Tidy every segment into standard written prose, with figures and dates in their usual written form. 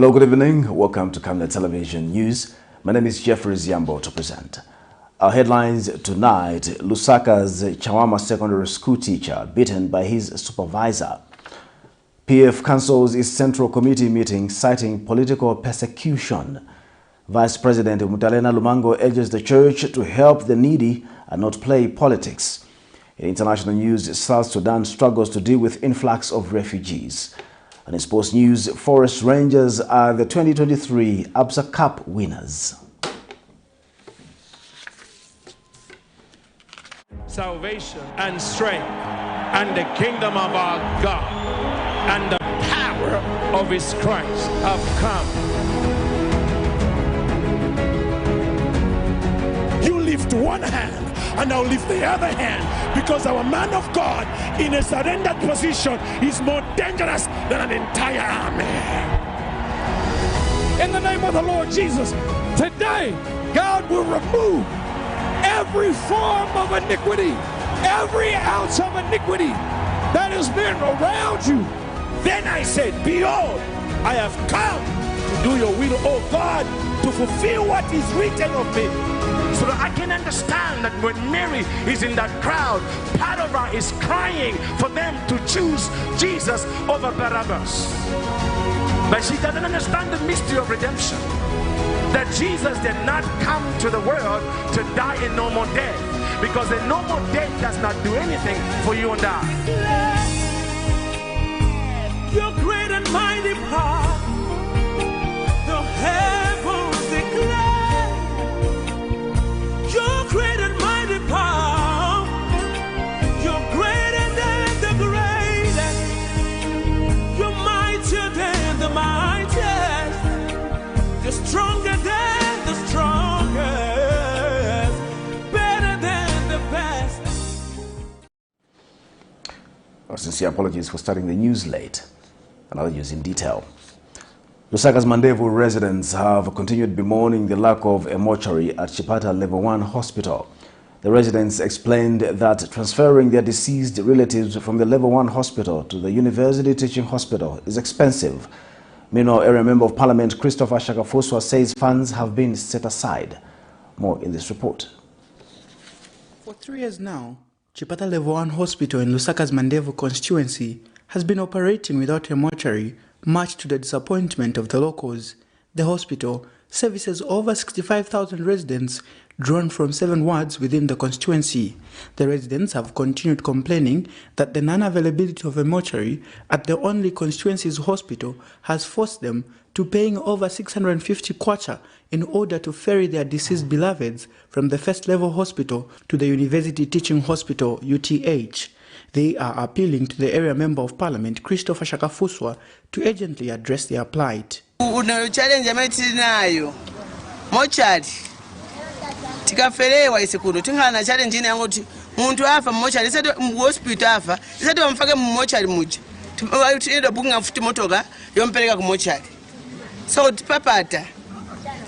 Hello, good evening. Welcome to Camnet Television News. My name is Jeffrey Ziambo to present. Our headlines tonight: LUSAKA'S CHAWAMA secondary school teacher beaten by his supervisor. PF cancels its Central Committee meeting citing political persecution. Vice President MUTALE NALUMANGO urges the church to help the needy and not play politics. In international news, South Sudan struggles to deal with influx of refugees. And in sports news, Forest Rangers are the 2023 ABSA Cup winners. Salvation and strength and the kingdom of our God and the power of his Christ have come. You lift one hand and I'll lift the other hand, because our man of God in a surrendered position is more dangerous than an entire army. In the name of the Lord Jesus, today God will remove every form of iniquity, every ounce of iniquity that has been around you. Then I said, behold, I have come to do your will, O God, to fulfill what is written of me. So that I can understand that when Mary is in that crowd, part of her is crying for them to choose Jesus over Barabbas. But she doesn't understand the mystery of redemption. That Jesus did not come to the world to die a normal death, because a normal death does not do anything for you and I. Your great and mighty power, the heavens declare. Your great and mighty power, you're greater than the greatest, you're mightier than the mightiest, you're stronger than the strongest, better than the best. Our sincere apologies for starting the news late. Another news in detail. LUSAKA'S Mandevu residents have continued bemoaning the lack of a mortuary at Chipata Level 1 Hospital. The residents explained that transferring their deceased relatives from the Level 1 Hospital to the University Teaching Hospital is expensive. Meanwhile, Area Member of Parliament Christopher Shakafuswa says funds have been set aside. More in this report. For 3 years now, Chipata Level 1 Hospital in LUSAKA'S Mandevu constituency has been operating without a mortuary, much to the disappointment of the locals. The hospital services over 65,000 residents drawn from 7 wards within the constituency. The residents have continued complaining that the non-availability of a mortuary at the only constituency's hospital has forced them to paying over 650 kwacha in order to ferry their deceased beloveds from the first level hospital to the University Teaching Hospital, UTH. They are appealing to the Area Member of Parliament Christopher Shakafuswa to urgently address their plight. Challenge nayo mochari tikafelewa isekuno tingana challenge ine yangu muntu afa mochari isati hospital afa isati wamfake mochari muja tuenda bunga futi motoka yompeleka ku mochari so tipapata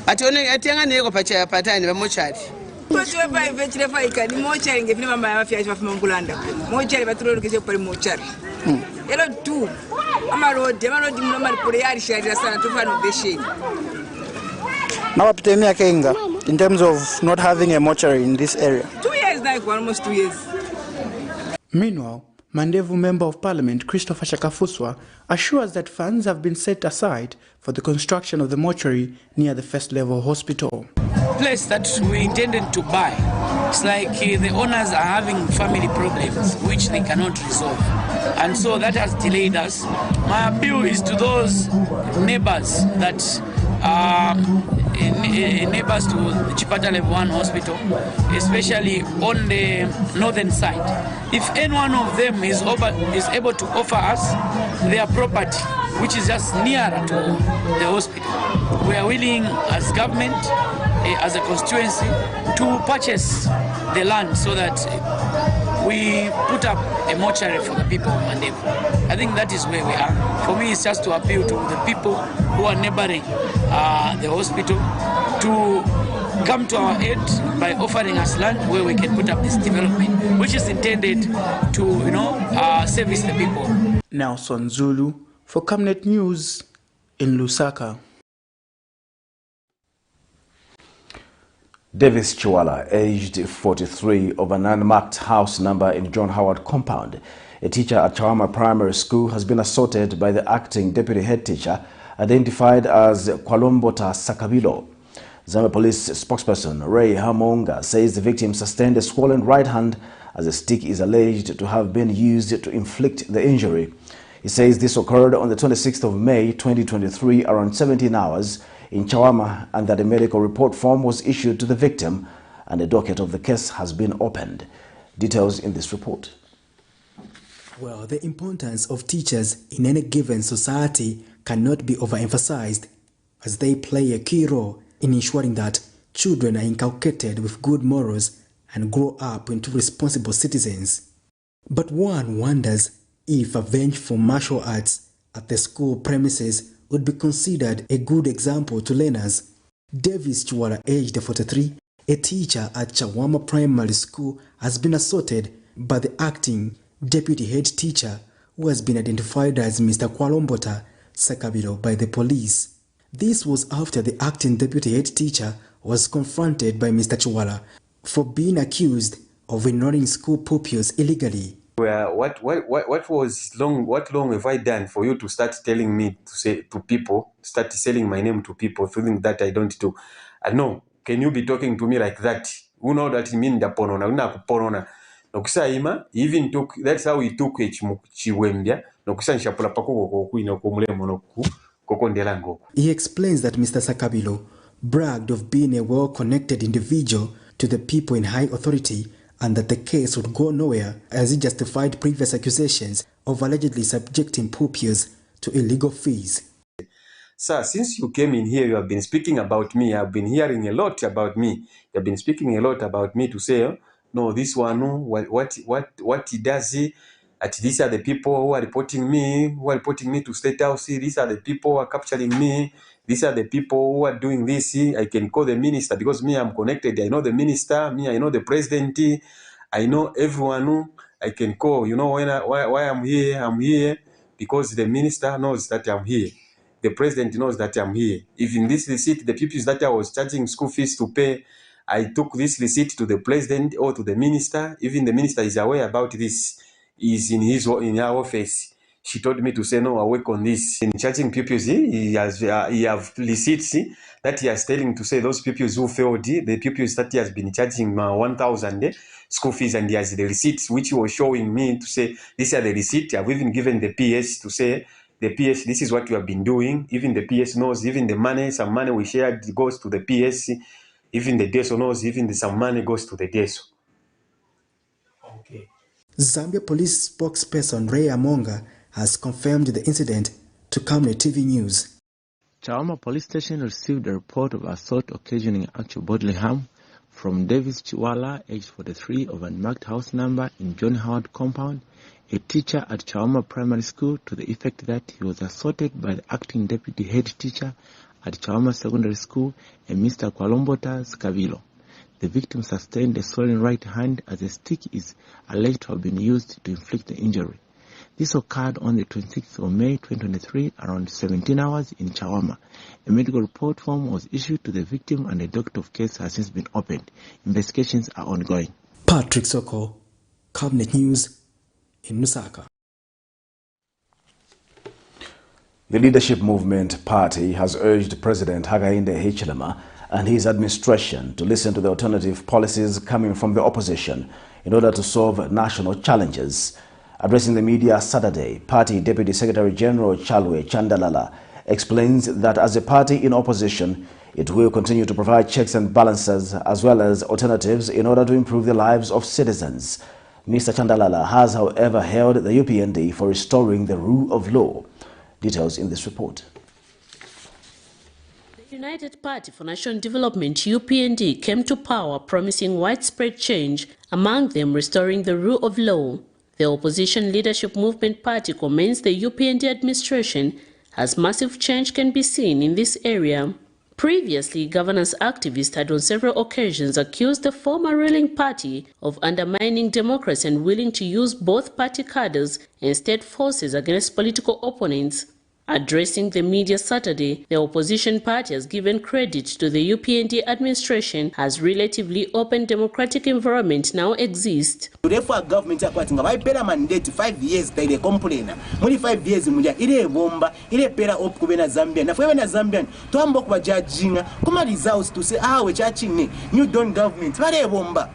atione atianga niko pacha patani ba mochari. Mochari ngefini mama yafya chafuma ngulanda mochari baturolekeze pali mochari elo tu amalodi mnomali pole yali shari sana tufano besheni. Now epidemic in terms of not having a mortuary in this area. 2 years now, almost 2 years. Meanwhile, Mandevu Member of Parliament Christopher Shakafuswa assures that funds have been set aside for the construction of the mortuary near the first level hospital. Place that we intended to buy, it's like the owners are having family problems which they cannot resolve, and so that has delayed us. My appeal is to those neighbors that are neighbors to the Chipata Level 1 Hospital, especially on the northern side. If any one of them is able to offer us their property, which is just nearer to the hospital, we are willing as government, as a constituency, to purchase the land so that we put up a mortuary for the people of Mandevu. I think that is where we are. For me, it's just to appeal to the people who are neighboring the hospital to come to our aid by offering us land where we can put up this development, which is intended to, service the people. Nelson Zulu for Camnet News in Lusaka. Davis Chiwala, aged 43, of an unmarked house number in John Howard compound, a teacher at CHAWAMA Primary School, has been assaulted by the acting deputy head teacher, identified as Kwalombota Sakabilo. Zambia Police spokesperson Ray Hamonga says the victim sustained a swollen right hand as a stick is alleged to have been used to inflict the injury. He says this occurred on the 26th of May 2023 around 17 hours in CHAWAMA, and that a medical report form was issued to the victim and a docket of the case has been opened. Details in this report. Well, the importance of teachers in any given society cannot be overemphasized, as they play a key role in ensuring that children are inculcated with good morals and grow up into responsible citizens. But one wonders if a vengeful martial arts at the school premises would be considered a good example to learners. Davis Chiwala, aged 43, a teacher at CHAWAMA Primary School, has been assaulted by the acting deputy head teacher, who has been identified as Mr. Kwalombota Sakabilo by the police. This was after the acting deputy head teacher was confronted by Mr. Chiwala for being accused of ignoring school pupils illegally. What long have I done for you to start telling me to say to people, start selling my name to people, feeling that I don't do? No, can you be talking to me like that? You know that mean the ponona, una kuponona. Nokusaima even took, that's how he took chiwembia. Nokusa nshapula pako koku inokumule monoku kokondelango. He explains that Mr. Sakabilo bragged of being a well-connected individual to the people in high authority, and that the case would go nowhere as he justified previous accusations of allegedly subjecting pupils to illegal fees. Sir, since you came in here, you have been speaking about me. I've been hearing a lot about me. You have been speaking a lot about me to say, oh, no, this one, what he does, these are the people who are reporting me to State House. These are the people who are capturing me. These are the people who are doing this. I can call the minister because me, I'm connected. I know the minister. Me, I know the president. I know everyone. I can call. You know why I'm here because the minister knows that I'm here. The president knows that I'm here. Even this receipt, the people that I was charging school fees to pay, I took this receipt to the president or to the minister. Even the minister is aware about this. He's in her office. She told me to say, no, I work on this. In charging pupils, he have receipts that he is telling to say those pupils who failed, the pupils that he has been charging 1,000 school fees, and he has the receipts which he was showing me to say, these are the receipts. I've even given the PS to say, the PS, this is what you have been doing. Even the PS knows, even the money, some money we shared goes to the PS. Even the DESO knows, even some money goes to the DESO. Okay. Zambia Police spokesperson Ray Hamonga has confirmed the incident to Camnet TV News. CHAWAMA Police Station received a report of assault occasioning actual bodily harm from Davis Chiwala, aged 43, of an unmarked house number in John Howard compound, a teacher at CHAWAMA Primary School, to the effect that he was assaulted by the acting deputy head teacher at CHAWAMA Secondary School, a Mr. Kwalombota Sakabilo. The victim sustained a swollen right hand as a stick is alleged to have been used to inflict the injury. This occurred on the 26th of May 2023 around 17 hours in CHAWAMA. A medical report form was issued to the victim and a docket of case has since been opened. Investigations are ongoing. Patrick Soko, Camnet News in Lusaka. The Leadership Movement Party has urged President Hakainde Hichilema and his administration to listen to the alternative policies coming from the opposition in order to solve national challenges. Addressing the media Saturday, Party Deputy Secretary General Chalwe Chandalala explains that as a party in opposition, it will continue to provide checks and balances as well as alternatives in order to improve the lives of citizens. Mr. Chandalala has, however, hailed the UPND for restoring the rule of law. Details in this report. The United Party for National Development, UPND, came to power promising widespread change, among them restoring the rule of law. The Opposition Leadership Movement Party commends the UPND administration as massive change can be seen in this area. Previously, governance activists had on several occasions accused the former ruling party of undermining democracy and willing to use both party cadres and state forces against political opponents. Addressing the media Saturday, the opposition party has given credit to the UPND administration as relatively open democratic environment now exists. Therefore, government akwati nga bayipera mandate 5 years taile complainer. Muri 5 years mulya ile bomba ile pera op kubena Zambia. Na fwe na Zambian twamba kwa judging kuma results to say we chaching new don government bare bomba.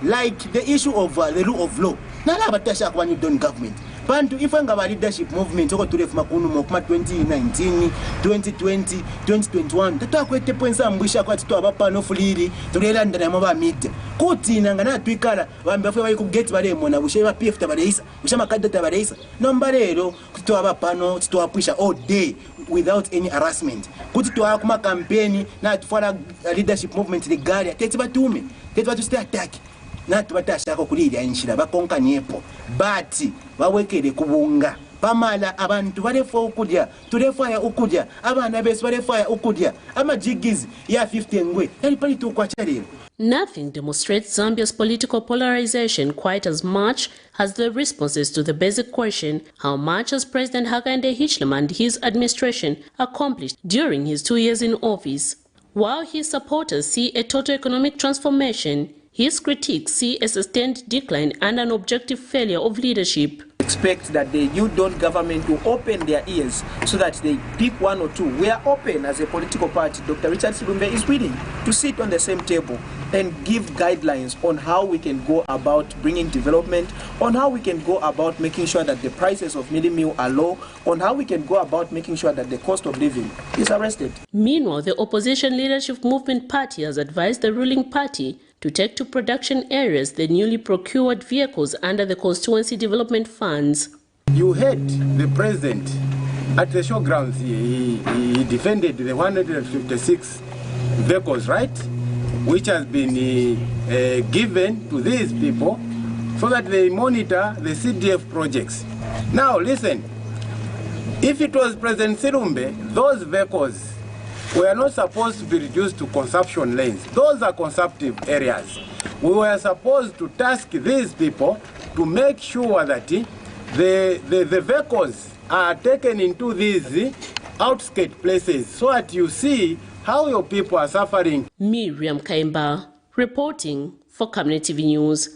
Like the issue of the rule of law. Na la batasha kwa new don government. Bantu ifanga ba leadership movement oko tulefuma kunu mokuma 2019, 2020, 2021 tatakwete poinsa mbwisha kwa tito abapano fuliri tulela ndana maba meet kuti nangana twikala bambe afwe bayiku get balemo na bushe ba PF tabareisa busha makadda tabareisa nomba lero tito abapano tito apwisha all day without any harassment kuti to akuma campaign na tufala leadership movement legalia tete batume tete batu stay attack na tubatashaka kulira inshira bakonkanyepo bati bawekere kubunga pamala abantu balefo okudya tulefaya okudya abana besu balefaya okudya amajigizi ya 50 ngwe elipali tukwacha lero. Nothing demonstrates Zambia's political polarization quite as much as the responses to the basic question, how much has President Hakainde Hichilema and his administration accomplished during his 2 years in office? While his supporters see a total economic transformation, his critics see a sustained decline and an objective failure of leadership. Expect that the new Dawn government will open their ears so that they pick one or two. We are open as a political party. Dr. Richard Silumbe is willing to sit on the same table and give guidelines on how we can go about bringing development, on how we can go about making sure that the prices of mini meal are low, on how we can go about making sure that the cost of living is arrested. Meanwhile, the opposition leadership movement party has advised the ruling party to take to production areas the newly procured vehicles under the constituency development funds. You heard the president at the showgrounds, he defended the 156 vehicles, right? Which has been given to these people so that they monitor the CDF projects. Now listen, if it was President Silumbe, those vehicles were not supposed to be reduced to consumption lanes. Those are consumptive areas. We were supposed to task these people to make sure that the vehicles are taken into these outskirts places so that you see how your people are suffering. Miriam Kaimba, reporting for Camnet TV News.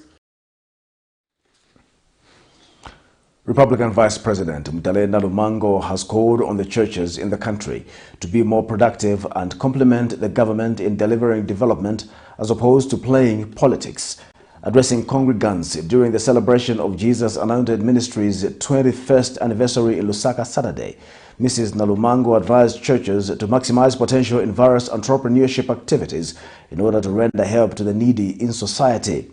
Republican Vice President MUTALE NALUMANGO has called on the churches in the country to be more productive and complement the government in delivering development as opposed to playing politics. Addressing congregants during the celebration of Jesus Anointed Ministry's 21st anniversary in Lusaka Saturday, Mrs. NALUMANGO advised churches to maximize potential in various entrepreneurship activities in order to render help to the needy in society.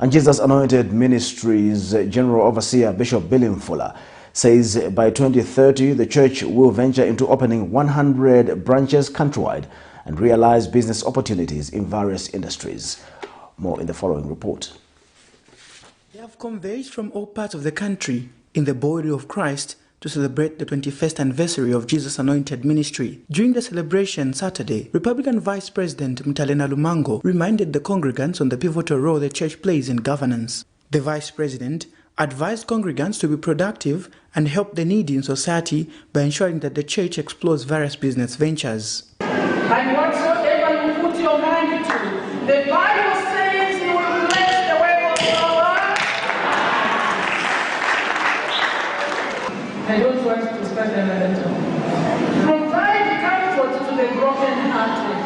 And Jesus Anointed Ministries General Overseer Bishop Billy Mfula says by 2030 the church will venture into opening 100 branches countrywide and realize business opportunities in various industries. More in the following report. They have converged from all parts of the country in the body of Christ to celebrate the 21st anniversary of Jesus Anointed Ministry. During the celebration Saturday, Republican Vice President MUTALE NALUMANGO reminded the congregants on the pivotal role the church plays in governance. The Vice President advised congregants to be productive and help the needy in society by ensuring that the church explores various business ventures. And whatsoever you put your mind to, the Bible says you will bless the way of your life. I don't want to start another talk. Provide comfort to the broken-hearted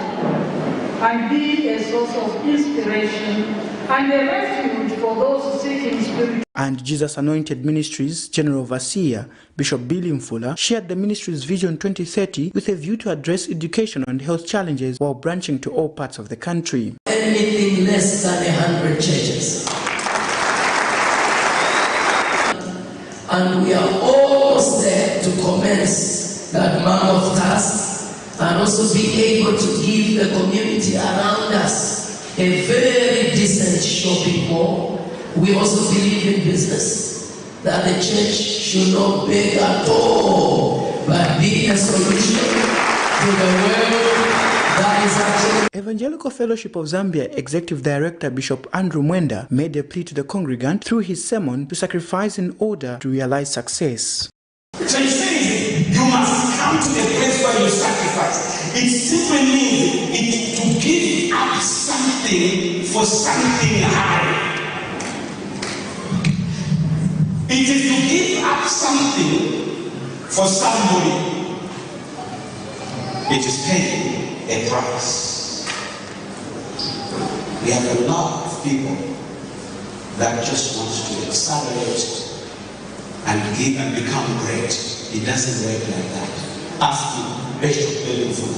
and be a source of inspiration and a refuge for those seeking spiritual. And Jesus Anointed Ministries General Overseer Bishop Billy Mfula shared the ministry's Vision 2030 with a view to address education and health challenges while branching to all parts of the country. Anything less than 100 churches. And we are almost there to commence that mammoth task and also be able to give the community around us a very decent shopping mall. We also believe in business, that the church should not beg at all, but be a solution to the world that is actually. Evangelical Fellowship of Zambia Executive Director Bishop Andrew Mwenda made a plea to the congregant through his sermon to sacrifice in order to realize success. So he says, you You must come to a place where you sacrifice. It simply means to give up something for something higher. It is to give up something for somebody. It is paying a price. We have a lot of people that just want to accelerate and give and become great. It doesn't work like that. Ask him, Bishop Bellevue,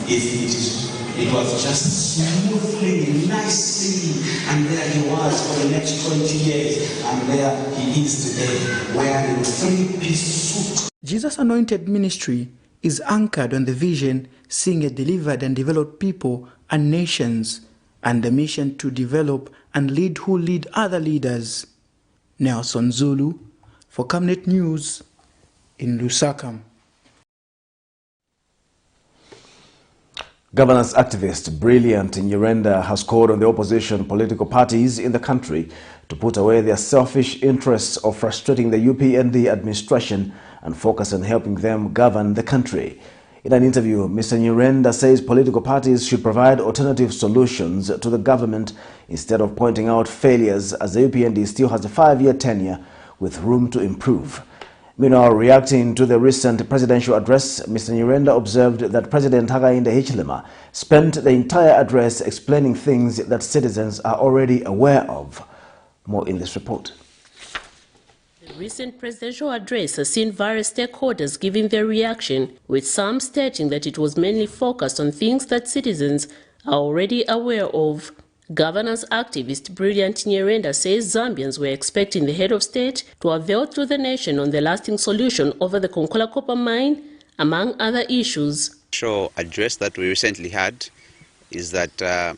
if it was just smoothly, nicely, and there he was for the next 20 years, and there he is today, wearing a three-piece suit. Jesus' anointed ministry is anchored on the vision, seeing a delivered and developed people and nations, and the mission to develop and lead who lead other leaders. Nelson Zulu for Camnet News in Lusaka. Governance activist Brilliant Nyirenda has called on the opposition political parties in the country to put away their selfish interests of frustrating the UPND administration and focus on helping them govern the country. In an interview, Mr. Nyirenda says political parties should provide alternative solutions to the government instead of pointing out failures, as the UPND still has a 5-year tenure with room to improve. Meanwhile, reacting to the recent presidential address, Mr. Nyirenda observed that President Hakainde Hichilema spent the entire address explaining things that citizens are already aware of. More in this report. The recent presidential address has seen various stakeholders giving their reaction, with some stating that it was mainly focused on things that citizens are already aware of. Governance activist Brilliant Nyirenda says Zambians were expecting the head of state to avail to the nation on the lasting solution over the Konkola copper mine, among other issues. Address that we recently had is that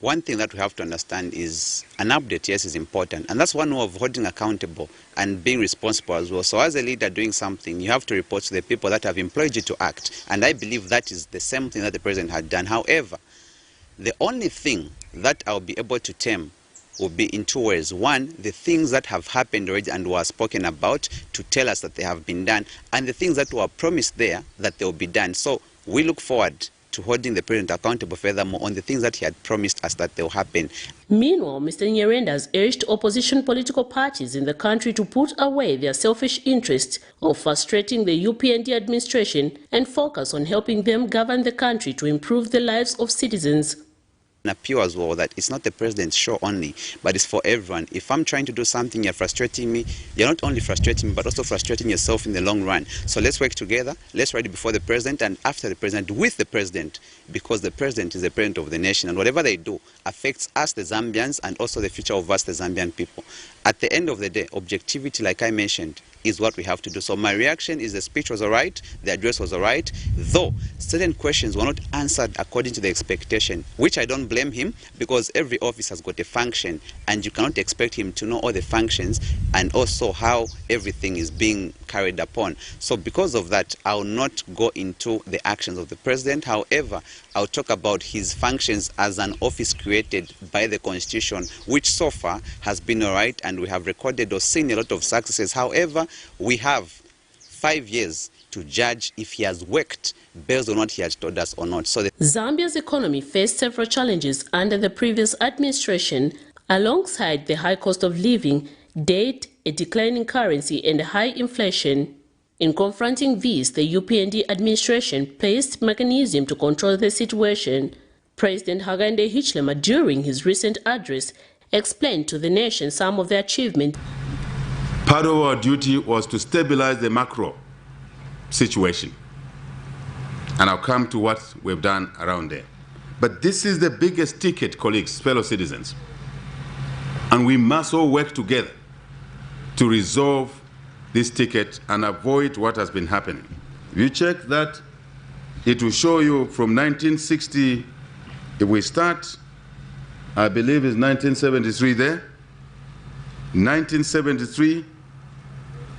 one thing that we have to understand is an update, yes, is important. And that's one way of holding accountable and being responsible as well. So as a leader doing something, you have to report to the people that have employed you to act. And I believe that is the same thing that the president had done. However, the only thing that I'll be able to term will be in two ways. One, the things that have happened already and were spoken about to tell us that they have been done, and the things that were promised there that they will be done. So we look forward to holding the president accountable furthermore on the things that he had promised us that they will happen. Meanwhile, Mr. Nyirenda has urged opposition political parties in the country to put away their selfish interests of frustrating the UPND administration and focus on helping them govern the country to improve the lives of citizens. Appeal as well that it's not the president's show only, but it's for everyone. If I'm trying to do something, you're frustrating me, you're not only frustrating me, but also frustrating yourself in the long run. So let's work together, let's ride before the president and after the president with the president, because the president is the president of the nation, and whatever they do affects us, the Zambians, and also the future of us, the Zambian people. At the end of the day, objectivity, like I mentioned, is what we have to do. So my reaction is the speech was all right, the address was all right, though certain questions were not answered according to the expectation, which I don't blame him, because every office has got a function and you cannot expect him to know all the functions and also how everything is being carried upon. So because of that, I'll not go into the actions of the president. However, I'll talk about his functions as an office created by the Constitution, which so far has been all right, and we have recorded or seen a lot of successes. However, we have 5 years to judge if he has worked based on what he has told us or not. So Zambia's economy faced several challenges under the previous administration, alongside the high cost of living, debt, a declining currency and high inflation. In confronting these, the UPND administration placed mechanism to control the situation. President Hakainde Hichilema, during his recent address, explained to the nation some of the achievements. Part of our duty was to stabilize the macro situation. And I'll come to what we've done around there. But this is the biggest ticket, colleagues, fellow citizens. And we must all work together to resolve this ticket and avoid what has been happening. If you check that, it will show you from 1960, if we start, I believe it's 1973 there. 1973,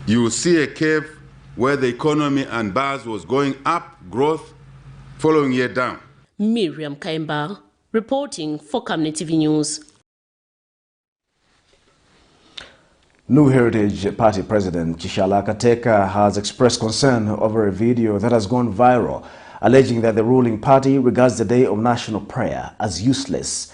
you will see a curve where the economy and bars was going up, growth, following year down. Miriam Kaimba, reporting for Camnet TV News. New Heritage Party President Chishala Kateka has expressed concern over a video that has gone viral, alleging that the ruling party regards the day of national prayer as useless.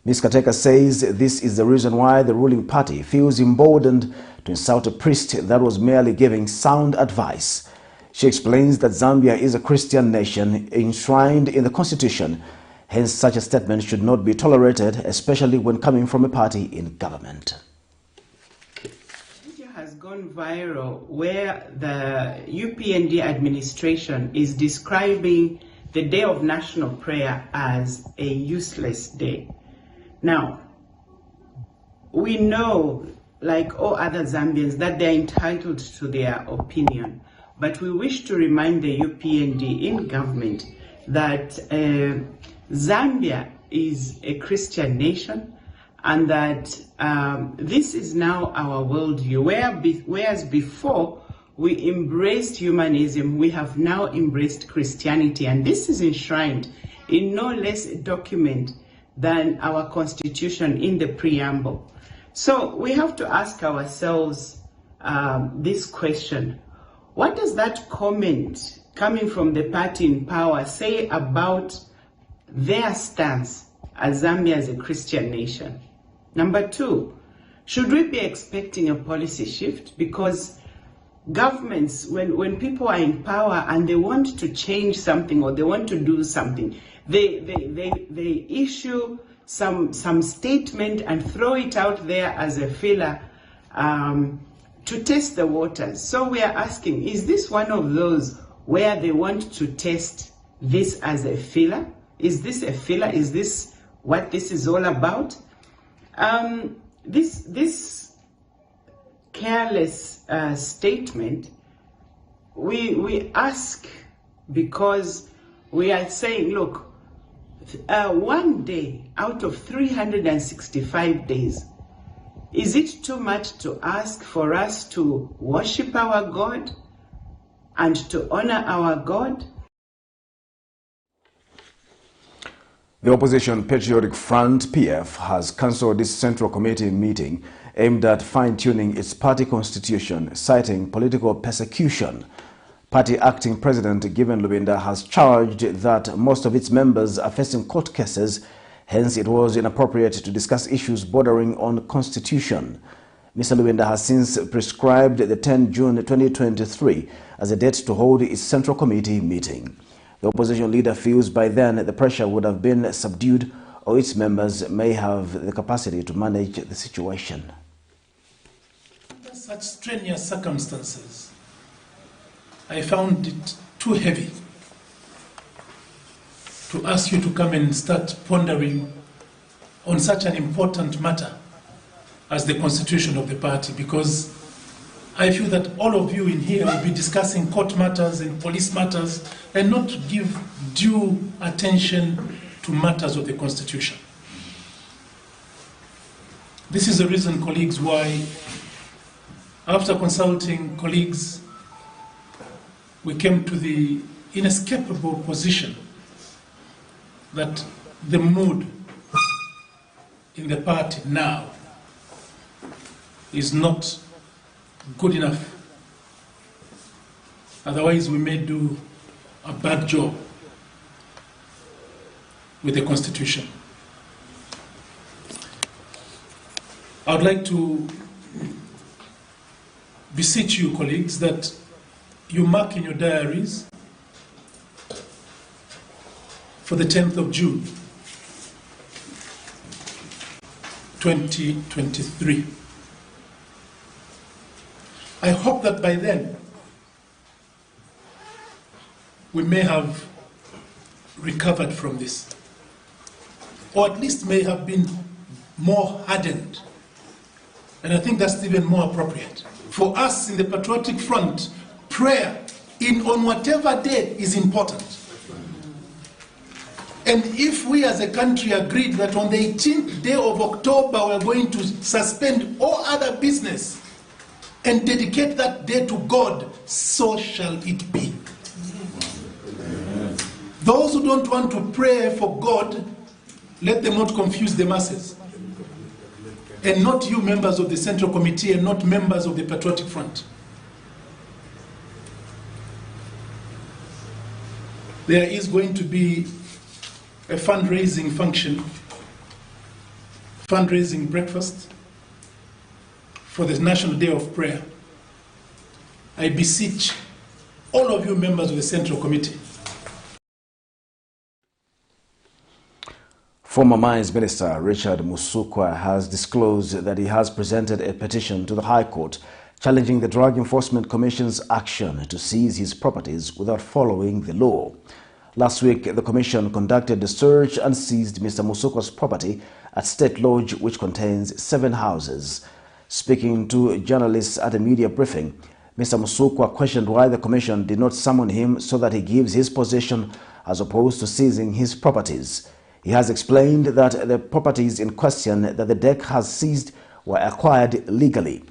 Ms. Kateka says this is the reason why the ruling party feels emboldened to insult a priest that was merely giving sound advice. She explains that Zambia is a Christian nation enshrined in the constitution, hence such a statement should not be tolerated, especially when coming from a party in government. Has gone viral where the UPND administration is describing the day of national prayer as a useless day. Now, we know, like all other Zambians, that they're entitled to their opinion, but we wish to remind the UPND in government that Zambia is a Christian nation, and that this is now our worldview. Whereas before we embraced humanism, we have now embraced Christianity. And this is enshrined in no less a document than our constitution in the preamble. So we have to ask ourselves this question. What does that comment coming from the party in power say about their stance as Zambia as a Christian nation? Number two, should we be expecting a policy shift? Because governments, when people are in power and they want to change something or they want to do something, they issue some statement and throw it out there as a filler to test the waters. So we are asking, is this one of those where they want to test this as a filler? Is this a filler? Is this what this is all about? This careless statement, we ask because we are saying, look, one day out of 365 days, is it too much to ask for us to worship our God and to honor our God? The Opposition Patriotic Front, PF, has cancelled its Central Committee meeting aimed at fine-tuning its party constitution, citing political persecution. Party acting president Given Lubinda has charged that most of its members are facing court cases, hence it was inappropriate to discuss issues bordering on constitution. Mr. Lubinda has since prescribed the 10 June 2023 as a date to hold its Central Committee meeting. The opposition leader feels by then the pressure would have been subdued, or its members may have the capacity to manage the situation. Under such strenuous circumstances, I found it too heavy to ask you to come and start pondering on such an important matter as the constitution of the party, because I feel that all of you in here will be discussing court matters and police matters and not to give due attention to matters of the Constitution. This is the reason, colleagues, why, after consulting colleagues, we came to the inescapable position that the mood in the party now is not good enough. Otherwise, we may do a bad job with the Constitution. I would like to beseech you, colleagues, that you mark in your diaries for the 10th of June, 2023. I hope that by then we may have recovered from this, or at least may have been more hardened. And I think that's even more appropriate. For us in the Patriotic Front, prayer on whatever day is important. And if we as a country agreed that on the 18th day of October we're going to suspend all other business and dedicate that day to God, so shall it be. Those who don't want to pray for God, let them not confuse the masses. and not you members of the Central Committee and not members of the Patriotic Front. There is going to be a fundraising function, fundraising breakfast for the National Day of Prayer. I beseech all of you members of the Central Committee. Former Mines Minister Richard Musukwa has disclosed that he has presented a petition to the High Court challenging the Drug Enforcement Commission's action to seize his properties without following the law. Last week, the Commission conducted a search and seized Mr. Musukwa's property at State Lodge, which contains 7 houses. Speaking to journalists at a media briefing, Mr. Musukwa questioned why the Commission did not summon him so that he gives his position as opposed to seizing his properties. He has explained that the properties in question that the DEC has seized were acquired legally.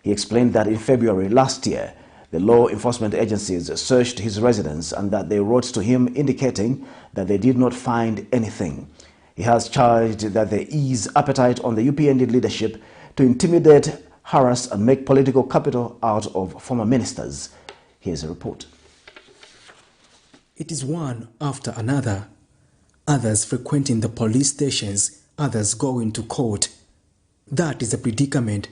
He explained that in February last year, the law enforcement agencies searched his residence and that they wrote to him indicating that they did not find anything. He has charged that there is appetite on the UPND leadership to intimidate, harass and make political capital out of former ministers. Here's a report. It is one after another. Others frequenting the police stations, others going to court. That is a predicament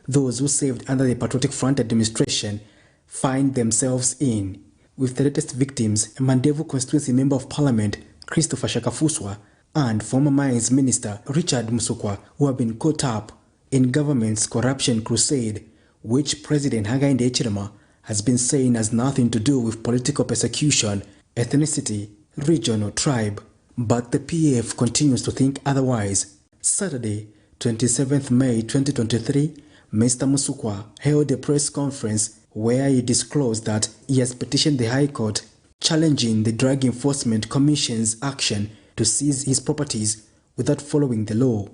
those who served under the Patriotic Front administration find themselves in, with the latest victims, a Mandevu constituency member of parliament, Christopher Shakafuswa, and former mines minister Richard Musukwa, who have been caught up in government's corruption crusade, which President Hakainde Hichilema has been saying has nothing to do with political persecution, ethnicity, region or tribe. But the PF continues to think otherwise. Saturday, 27th May 2023, Mr. Musukwa held a press conference where he disclosed that he has petitioned the High Court challenging the Drug Enforcement Commission's action to seize his properties without following the law.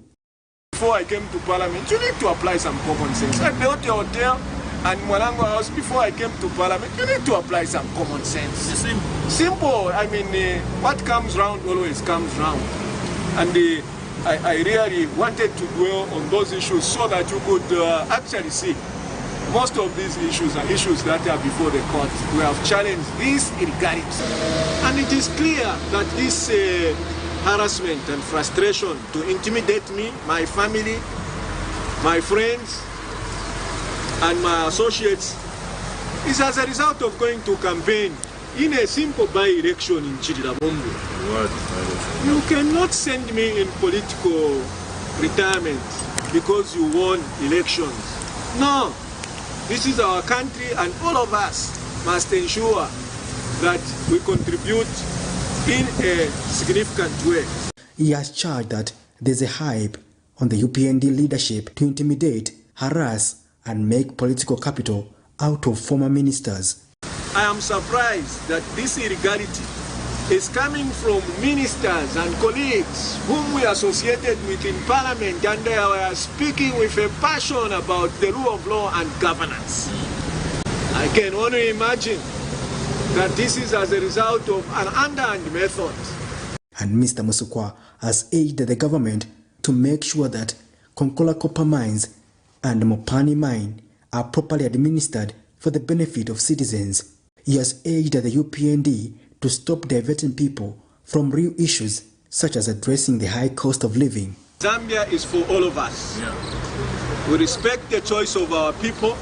Before I came to Parliament, you need to apply some common sense. I built a hotel and Mwalango House before I came to Parliament. You need to apply some common sense. Simple. I mean, what comes round always comes round. And I really wanted to dwell on those issues so that you could actually see most of these issues are issues that are before the court. We have challenged this illegality. And it is clear that this harassment and frustration to intimidate me, my family, my friends, and my associates is as a result of going to campaign in a simple by-election in Chidilabombo. You cannot send me in political retirement because you won elections. No. This is our country and all of us must ensure that we contribute in a significant way. He has charged that there's a hype on the UPND leadership to intimidate, harass and make political capital out of former ministers. I am surprised that this illegality is coming from ministers and colleagues whom we associated with in Parliament, and they were speaking with a passion about the rule of law and governance. I can only imagine that this is as a result of an underhand method. And Mr. Musukwa has urged the government to make sure that Konkola Copper Mines and Mopani Mine are properly administered for the benefit of citizens. He has urged the UPND to stop diverting people from real issues such as addressing the high cost of living. Zambia is for all of us. We respect the choice of our people.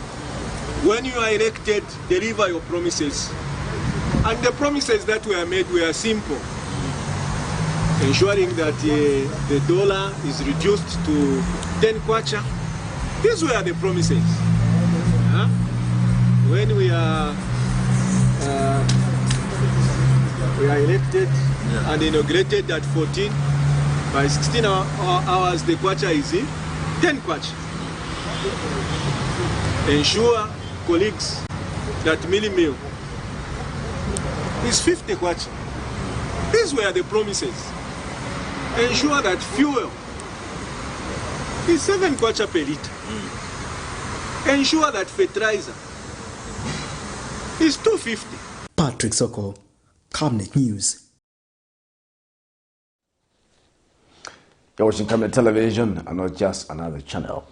When you are elected, deliver your promises. And the promises that were made were simple. Ensuring that the dollar is reduced to 10 kwacha. These were the promises. When we are elected and inaugurated at 14, by 16 hours the kwacha is in 10 kwacha. Ensure, colleagues, that milli meal is 50 kwacha. These were the promises. Ensure that fuel is 7 kwacha per liter. Ensure that fertilizer is 250. Patrick Soko, Camnet News. You're watching Camnet Television and not just another channel.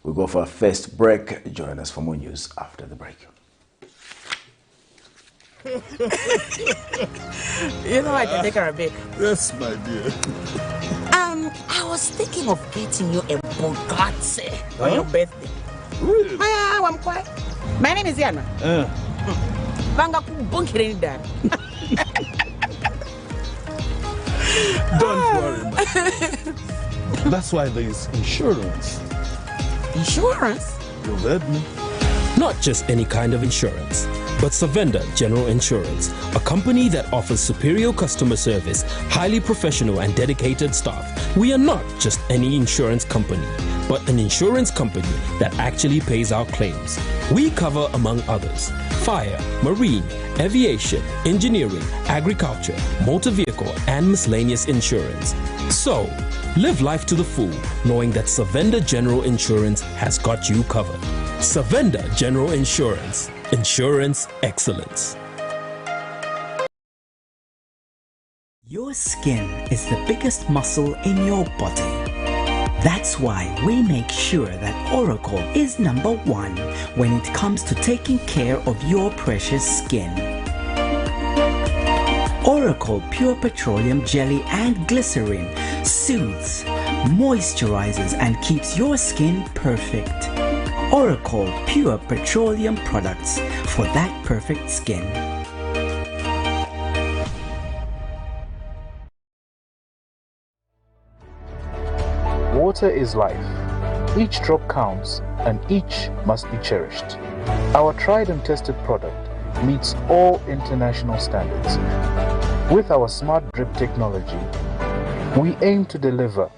We'll go for a first break. Join us for more news after the break. You know I can take her a bit. Yes, my dear. I was thinking of getting you a Bugatti on your birthday. Really? I'm quiet. My name is Yana. Don't worry, man. That's why there is insurance. Insurance? You heard me. Not just any kind of insurance, but Savenda General Insurance, a company that offers superior customer service, highly professional and dedicated staff. We are not just any insurance company, but an insurance company that actually pays our claims. We cover, among others, fire, marine, aviation, engineering, agriculture, motor vehicle, and miscellaneous insurance. So, live life to the full, knowing that Savenda General Insurance has got you covered. Savenda General Insurance. Insurance excellence. Your skin is the biggest muscle in your body. That's why we make sure that Oracle is #1 when it comes to taking care of your precious skin. Oracle Pure Petroleum Jelly and Glycerin soothes, moisturizes, and keeps your skin perfect. Oracle Pure Petroleum products for that perfect skin. Water is life. Each drop counts and each must be cherished. Our tried and tested product meets all international standards. With our smart drip technology, we aim to deliver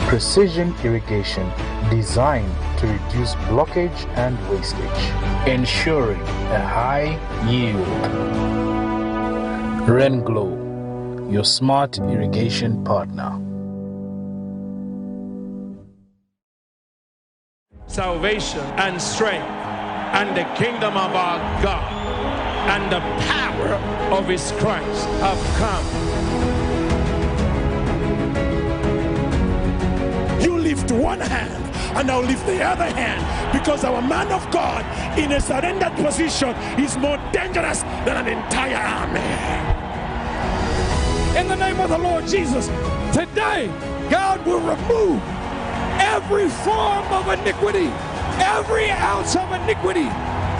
precision irrigation designed to reduce blockage and wastage, ensuring a high yield. Renglow, your smart irrigation partner. Salvation and strength and the kingdom of our God and the power of his Christ have come. You lift one hand and I'll lift the other hand, because our man of God in a surrendered position is more dangerous than an entire army. In the name of the Lord Jesus, today God will remove every form of iniquity, every ounce of iniquity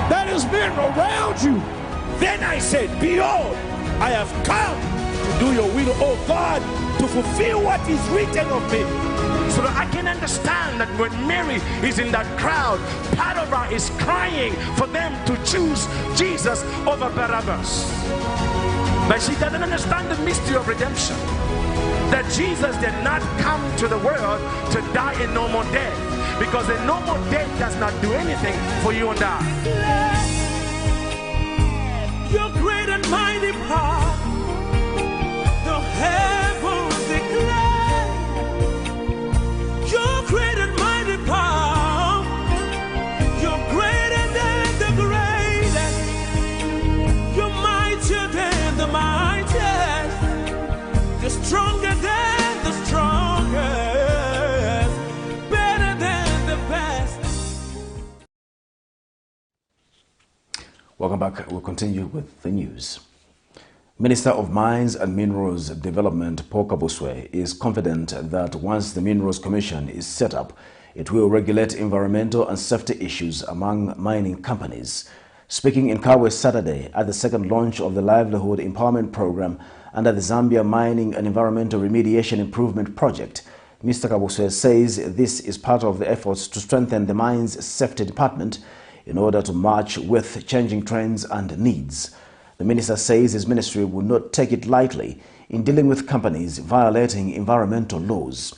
that has been around you. Then I said, behold, I have come to do your will, O God, to fulfill what is written of me. So that I can understand that when Mary is in that crowd, part of her is crying for them to choose Jesus over Barabbas. But she doesn't understand the mystery of redemption. That Jesus did not come to the world to die a normal death, because a normal death does not do anything for you and I. Your great and mighty power, the heavens declare. Your great and mighty power, you're greater than the greatest, you're mightier than the mightiest, you're stronger than the strongest, better than the best. Welcome back. We'll continue with the news. Minister of Mines and Minerals Development, Paul Kabuswe, is confident that once the Minerals Commission is set up, it will regulate environmental and safety issues among mining companies. Speaking in Kawe Saturday at the second launch of the Livelihood Empowerment Program under the Zambia Mining and Environmental Remediation Improvement Project, Mr. Kabuswe says this is part of the efforts to strengthen the Mines Safety Department in order to match with changing trends and needs. The minister says his ministry will not take it lightly in dealing with companies violating environmental laws.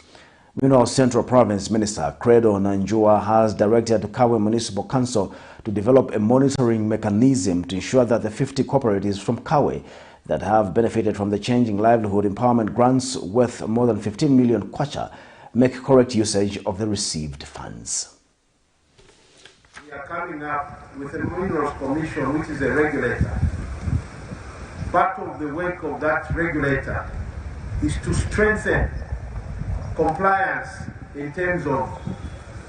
Meanwhile, Central Province Minister Credo Nanjua has directed Kawe Municipal Council to develop a monitoring mechanism to ensure that the 50 cooperatives from Kawe that have benefited from the changing livelihood empowerment grants worth more than 15 million kwacha make correct usage of the received funds. We are coming up with a Minerals Commission, which is a regulator. Part of the work of that regulator is to strengthen compliance in terms of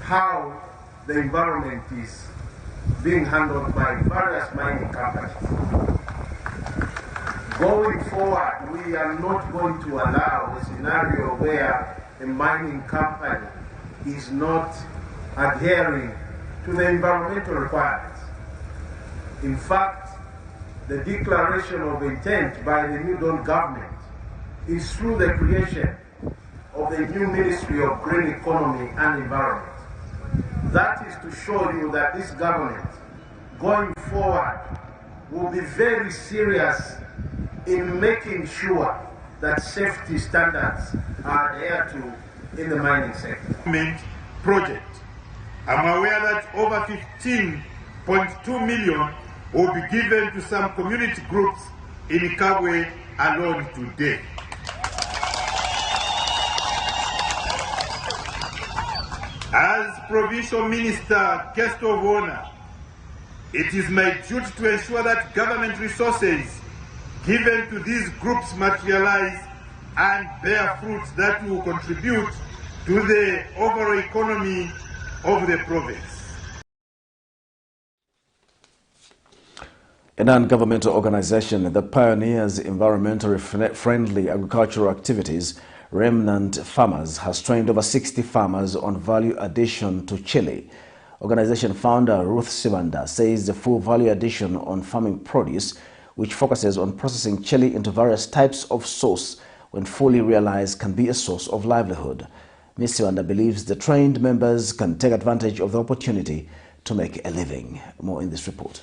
how the environment is being handled by various mining companies. Going forward, we are not going to allow a scenario where a mining company is not adhering to the environmental requirements. In fact, the declaration of intent by the New Dawn government is through the creation of the new Ministry of Green Economy and Environment. That is to show you that this government, going forward, will be very serious in making sure that safety standards are adhered to in the mining sector. Project. I'm aware that over 15.2 million will be given to some community groups in Kabwe alone today. As Provincial Minister, Guest of Honor, it is my duty to ensure that government resources given to these groups materialize and bear fruits that will contribute to the overall economy of the province. A non-governmental organization that pioneers environmentally friendly agricultural activities, Remnant Farmers, has trained over 60 farmers on value addition to chili. Organization founder Ruth Sibanda says the full value addition on farming produce, which focuses on processing chili into various types of sauce, when fully realized, can be a source of livelihood. Ms. Sibanda believes the trained members can take advantage of the opportunity to make a living. More in this report.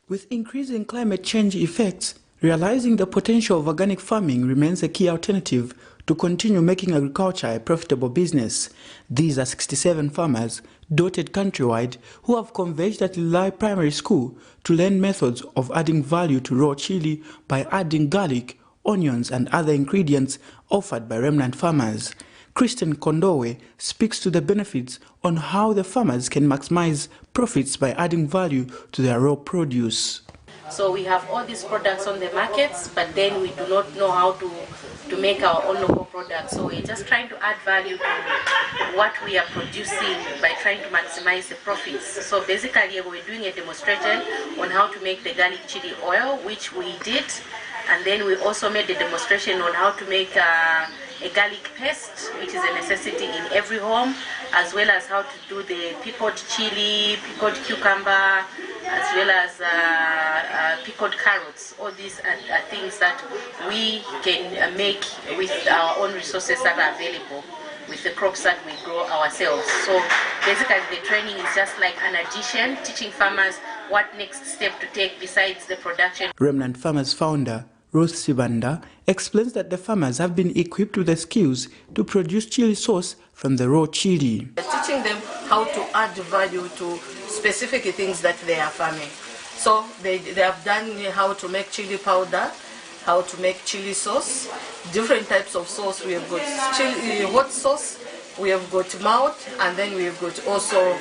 With increasing climate change effects, realizing the potential of organic farming remains a key alternative to continue making agriculture a profitable business. These are 67 farmers dotted countrywide who have converged at Lilai Primary School to learn methods of adding value to raw chili by adding garlic, onions and other ingredients offered by Remnant Farmers. Kristen Kondowe speaks to the benefits on how the farmers can maximize profits by adding value to their raw produce. So we have all these products on the markets, but then we do not know how to make our own local products. So we're just trying to add value to what we are producing by trying to maximize the profits. So basically we're doing a demonstration on how to make the garlic chili oil, which we did. And then we also made a demonstration on how to make a garlic paste, which is a necessity in every home, as well as how to do the pickled chili, pickled cucumber, as well as pickled carrots. All these are things that we can make with our own resources that are available, with the crops that we grow ourselves. So basically the training is just like an addition, teaching farmers what next step to take besides the production. Remnant Farmers founder Ruth Sibanda explains that the farmers have been equipped with the skills to produce chili sauce from the raw chili. Teaching them how to add value to specific things that they are farming. So they have done how to make chili powder, how to make chili sauce, different types of sauce. We have got chili, hot sauce, we have got mild, and then we have got also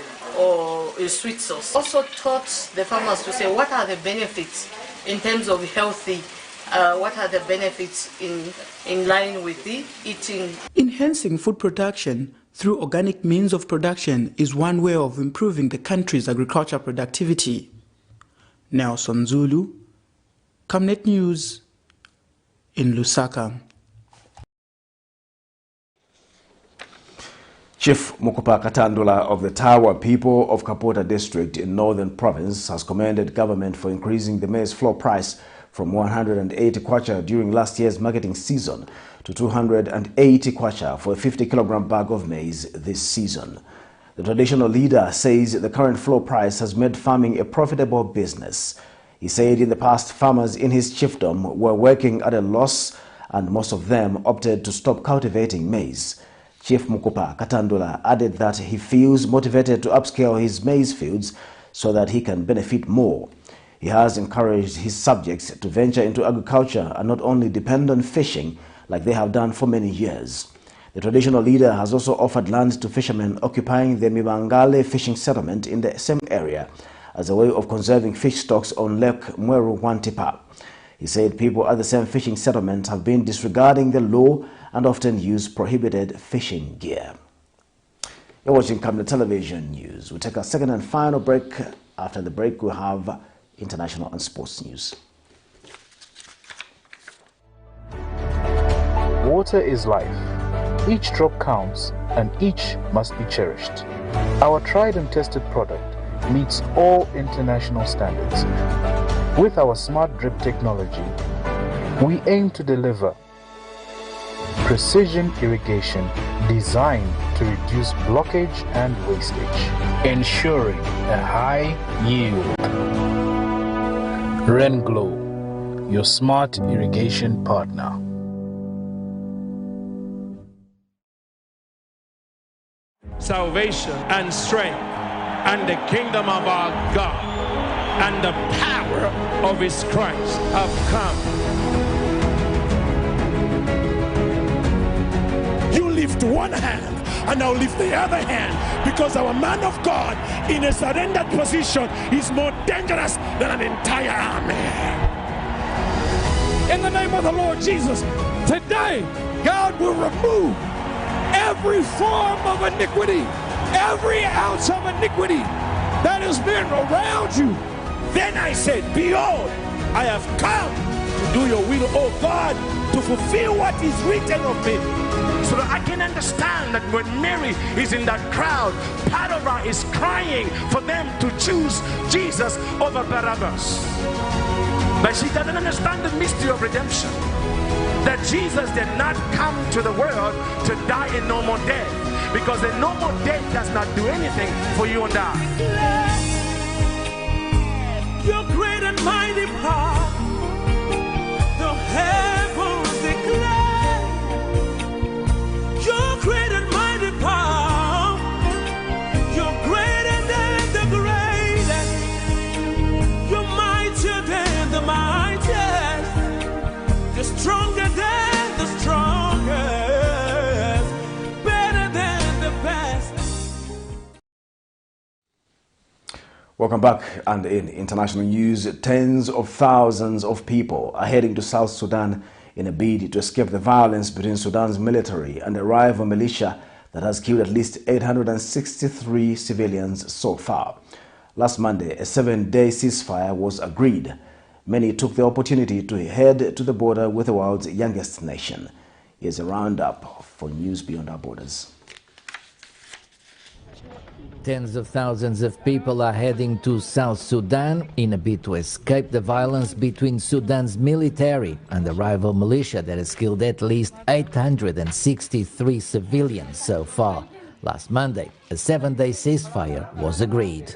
a sweet sauce. Also taught the farmers to say what are the benefits in terms of healthy. What are the benefits in line with the eating? Enhancing food production through organic means of production is one way of improving the country's agricultural productivity. Nelson Zulu, Camnet News in Lusaka. Chief Mukupa Katandula of the Tawa people of Kapota district in Northern Province has commended government for increasing the maize floor price from 180 kwacha during last year's marketing season to 280 kwacha for a 50-kilogram bag of maize this season. The traditional leader says the current floor price has made farming a profitable business. He said in the past farmers in his chiefdom were working at a loss and most of them opted to stop cultivating maize. Chief Mukupa Katandula added that he feels motivated to upscale his maize fields so that he can benefit more. He has encouraged his subjects to venture into agriculture and not only depend on fishing like they have done for many years. The traditional leader has also offered land to fishermen occupying the Mibangale fishing settlement in the same area as a way of conserving fish stocks on Lake Mweru Wantipa. He said people at the same fishing settlement have been disregarding the law and often use prohibited fishing gear. You're watching Camnet Television News. We'll take a second and final break. After the break, we'll have international and sports news. Water is life. Each drop counts and each must be cherished. Our tried and tested product meets all international standards. With our smart drip technology, we aim to deliver precision irrigation designed to reduce blockage and wastage, ensuring a high yield. Renglow, your smart irrigation partner. Salvation and strength and the kingdom of our God and the power of his Christ have come. You lift one hand and I'll lift the other hand, because our man of God in a surrendered position is more dangerous than an entire army. In the name of the Lord Jesus, today God will remove every form of iniquity, every ounce of iniquity that has been around you. Then I said, behold, I have come to do your will, O God, to fulfill what is written of me. So that I can understand that when Mary is in that crowd, part of her is crying for them to choose Jesus over Barabbas. But she doesn't understand the mystery of redemption. That Jesus did not come to the world to die a normal death, because a normal death does not do anything for you and I. Your great and mighty power, the heavens declare. Your great and mighty power, you're greater than the greatest, you're mightier than the mightiest, you're stronger than the strongest, better than the best. Welcome back. And in international news, tens of thousands of people are heading to South Sudan in a bid to escape the violence between Sudan's military and the rival militia that has killed at least 863 civilians so far. Last Monday, a 7-day ceasefire was agreed. Many took the opportunity to head to the border with the world's youngest nation. Here's a roundup for news beyond our borders. Tens of thousands of people are heading to South Sudan in a bid to escape the violence between Sudan's military and the rival militia that has killed at least 863 civilians so far. Last Monday, a 7-day ceasefire was agreed.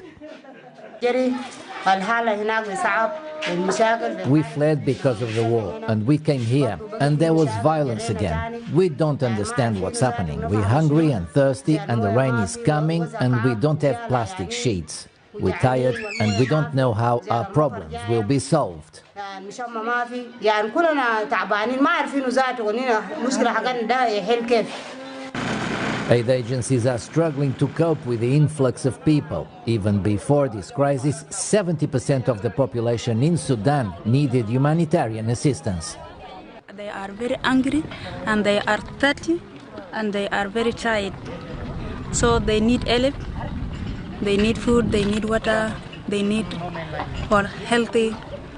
We fled because of the war, and we came here, and there was violence again. We don't understand what's happening. We're hungry and thirsty, and the rain is coming, and we don't have plastic sheets. We're tired, and we don't know how our problems will be solved. Aid agencies are struggling to cope with the influx of people. Even before this crisis, 70% of the population in Sudan needed humanitarian assistance. They are very angry, and they are thirsty, and they are very tired. So they need help, they need food, they need water, they need healthy.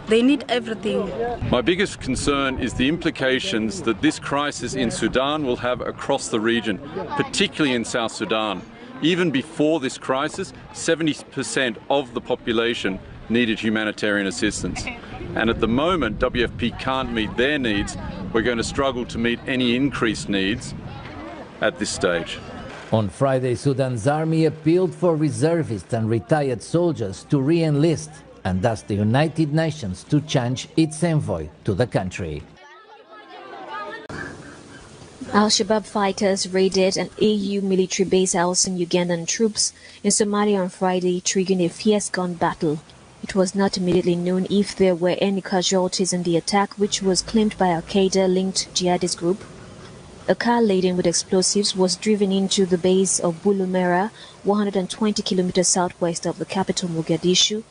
They need everything. My biggest concern is the implications that this crisis in Sudan will have across the region, particularly in South Sudan. Even before this crisis, 70% of the population needed humanitarian assistance. And at the moment, WFP can't meet their needs. We're going to struggle to meet any increased needs at this stage. On Friday, Sudan's army appealed for reservists and retired soldiers to re-enlist, and asked the United Nations to change its envoy to the country. Al-Shabaab fighters raided an AU military base housing Ugandan troops in Somalia on Friday, triggering a fierce gun battle. It was not immediately known if there were any casualties in the attack, which was claimed by Al-Qaeda-linked jihadist group. A car laden with explosives was driven into the base of Bulumera, 120 kilometers southwest of the capital Mogadishu,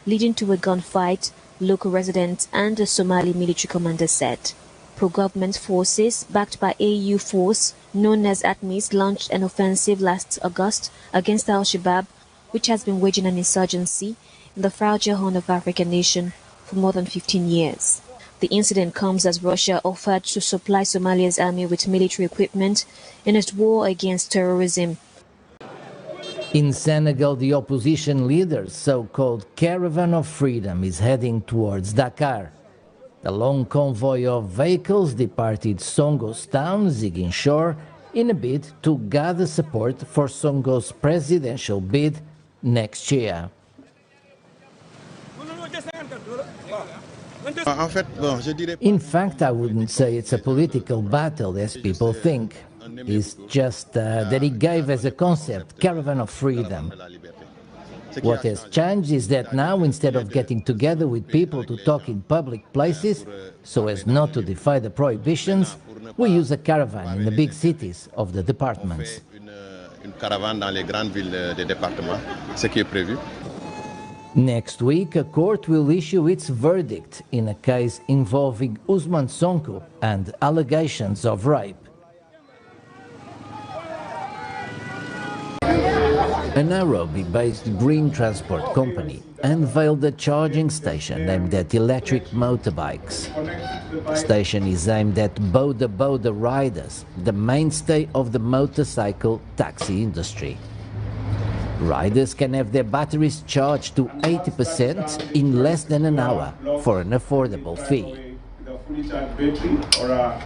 leading to a gunfight, local residents and a Somali military commander said. Pro-government forces, backed by AU force known as ATMIS, launched an offensive last August against Al-Shabaab, which has been waging an insurgency in the fragile Horn of Africa nation for more than 15 years. The incident comes as Russia offered to supply Somalia's army with military equipment in its war against terrorism. In Senegal, the opposition leader's so-called Caravan of Freedom is heading towards Dakar. The long convoy of vehicles departed Songo's town, Ziguinchor, in a bid to gather support for Songo's presidential bid next year. In fact, I wouldn't say it's a political battle as people think. It's just that he gave as a concept Caravan of Freedom. What has changed is that now, instead of getting together with people to talk in public places so as not to defy the prohibitions, we use a caravan in the big cities of the departments. Next week, a court will issue its verdict in a case involving Ousmane Sonko and allegations of rape. A Nairobi-based green transport company unveiled a charging station aimed at electric motorbikes. The station is aimed at boda riders, the mainstay of the motorcycle taxi industry. Riders can have their batteries charged to 80% in less than an hour for an affordable fee. A fully charged battery or a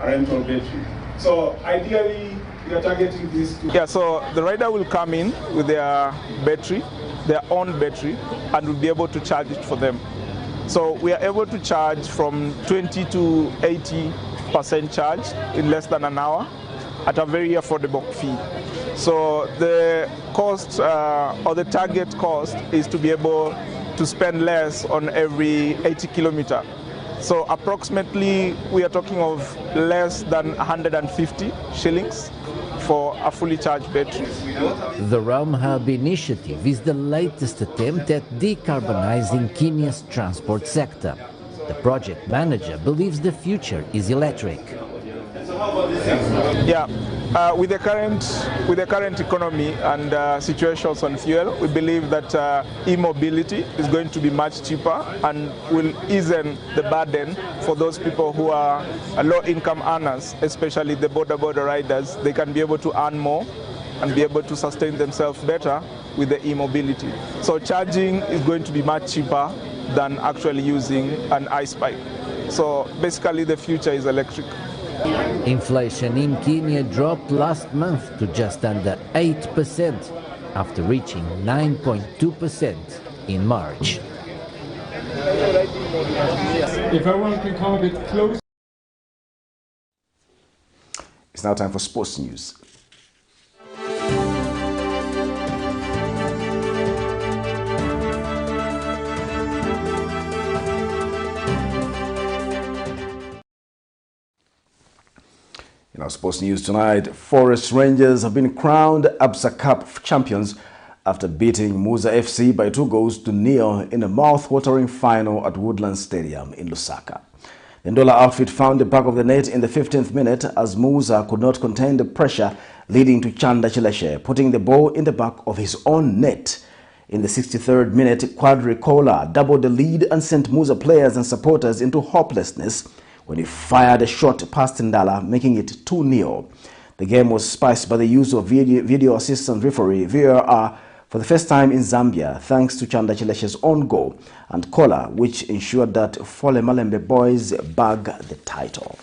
rental battery. So ideally, we are targeting this. Yeah, so the rider will come in with their battery, their own battery, and will be able to charge it for them. So we are able to charge from 20 to 80% charge in less than an hour at a very affordable fee. So the cost or the target cost is to be able to spend less on every 80 kilometer. So approximately we are talking of less than 150 shillings for a fully charged battery. The Rome Hub initiative is the latest attempt at decarbonizing Kenya's transport sector. The project manager believes the future is electric. Yeah, with the current economy and situations on fuel, we believe that e-mobility is going to be much cheaper and will ease the burden for those people who are low-income earners, especially the border riders. They can be able to earn more and be able to sustain themselves better with the e-mobility. So charging is going to be much cheaper than actually using an ice pipe. So basically the future is electric. Inflation in Kenya dropped last month to just under 8% after reaching 9.2% in March. If everyone can come a bit close. It's now time for sports news. In our sports news tonight, Forest Rangers have been crowned ABSA Cup champions after beating Musa FC by 2-0 in a mouth-watering final at Woodland Stadium in Lusaka. The Ndola outfit found the back of the net in the 15th minute as Musa could not contain the pressure, leading to Chanda Chileshe putting the ball in the back of his own net. In the 63rd minute, Quadri Kola doubled the lead and sent Musa players and supporters into hopelessness when he fired a shot past Ndala, making it 2-0. The game was spiced by the use of video assistant referee VAR for the first time in Zambia, thanks to Chanda Chileshe's own goal and Kola, which ensured that Fole Malembe boys bag the title.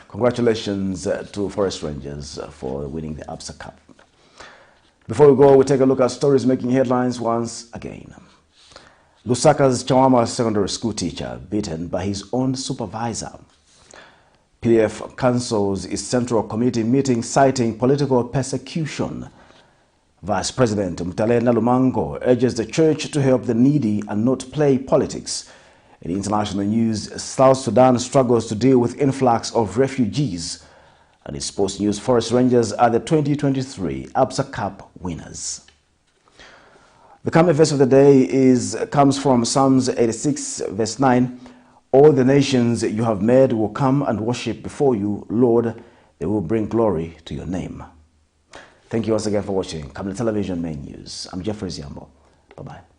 Congratulations to Forest Rangers for winning the ABSA Cup. Before we go, we take a look at stories making headlines once again. LUSAKA'S CHAWAMA secondary school teacher beaten by his own supervisor. PDF cancels its central committee meeting citing political persecution. Vice President MUTALE NALUMANGO urges the church to help the needy and not play politics. In international news, South Sudan struggles to deal with influx of refugees. And in sports news, Forest Rangers are the 2023 ABSA Cup winners. The Camnet verse of the day comes from Psalms 86 verse 9. All the nations you have made will come and worship before you, Lord. They will bring glory to your name. Thank you once again for watching Camnet Television Main News. I'm Jeffrey Ziambo. Bye-bye.